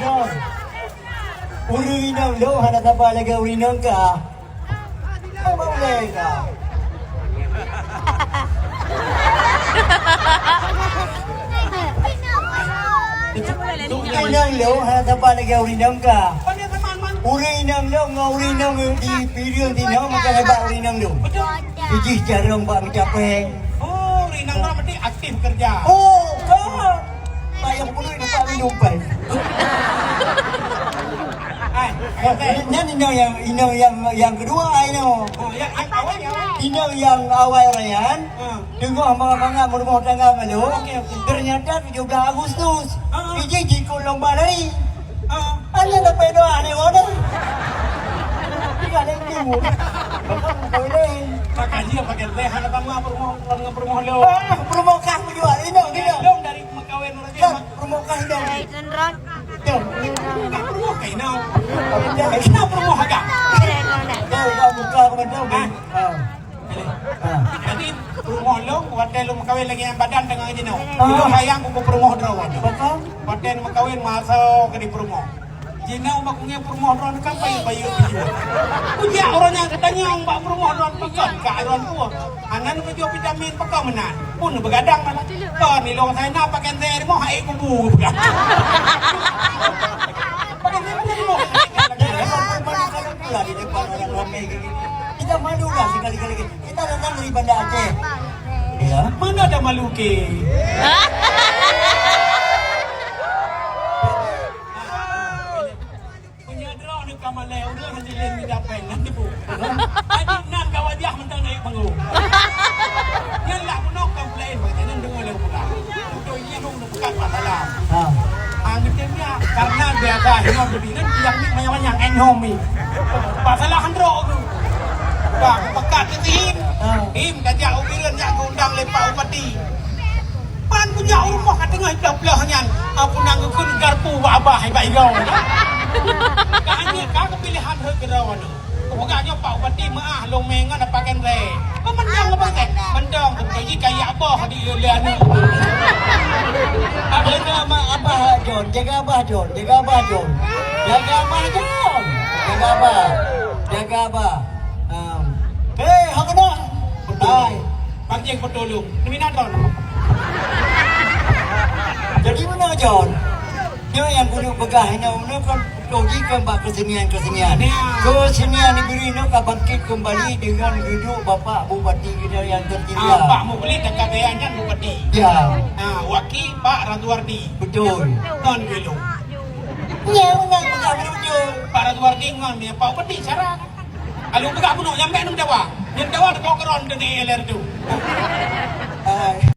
John. Urinang lo, hanap na palaga urinang ka. Ang maulay ka. Urinang lo, hanap na palaga urinang ka. Urinang lo, nga urinang di video di na, magkalaba urinang lo. Iji jarang ba mencapai. Oh, urinang lo berarti aktif kerja. Oh, kak. Bayang puluh ini tak minum pai. Yang kedua Oh, yang awal ya. yang awal Ryan. Dengar mga rumah tangga malu. Ternyata 17 Agustus. Iji lomba lari. Ano na pa ito ani mo na? Galing din mo. Makanya pakai lehan apa promo lo. Promo kah mo jual ini Lo dari makawin orang dia. promo kah ini. Promo kayak now. Kenapa promo harga? Kau buka ko man daw. Jadi promo lo, hotel lo makawin lagi yang badan dengan ini no. Lo hayang ko promo draw. Bakal Hotel makawin masuk ke di promo. Jina umak punya promo draw kan bayu dijual. Punya orangnya katanya mbak promo draw pekan ka aron ko. Anan ko jo vitamin peka menan. Pun begadang mana. Ko ni lo saya nak pakai teh mo hai ko bu. pula di depan orang ramai gini. Kita malu lah sekali-kali. Kita datang dari Banda Aceh. Ya. Mana ada malu ke? Punya draw ni kamale udah hasilin di dapen nanti bu. Adi nan kawajah mentang naik panggung. Yan lah punok komplain bagaimana dengar leu pula. Untuk iya nung bukan masalah. Anggitnya karena biasa hinom bebinan yang ni banyak enhomi. Masalah handro tu. Bang pekat tim. Tim kajak ubiran yak undang lepak upati. Pan punya rumah kat tengah belah-belahnya. Apa nang kun garpu abah hai bai gau. Kanya ka kepilihan he gerawan. Pokoknya Pak Upati maah long mengan apa kan re. Mendang apa kan? Mendang begitu kayak abah di liane. Jaga Abah John, jaga Abah John, jaga Abah John, jaga Abah John, jaga Abah, jaga Abah. Hak dah. Hai, Panjang petulung. Demi nadon. jadi mana John? Dia yang kudu begah ini kan doji kan bak kesenian. Kesenian ni beri nak bangkit kembali dengan duduk Bapak Bupati kita yang tertinggal. Pak mau beli dekat kayannya Bupati. Ya, Wakil Pak Radwardi. betul. Non gelo. Ya, benar betul. Pak Radwardi ngon dia Pak Upati cara. Kalau begak puno nyampe nang Jawa. Yang Jawa kau keron dene LR tu.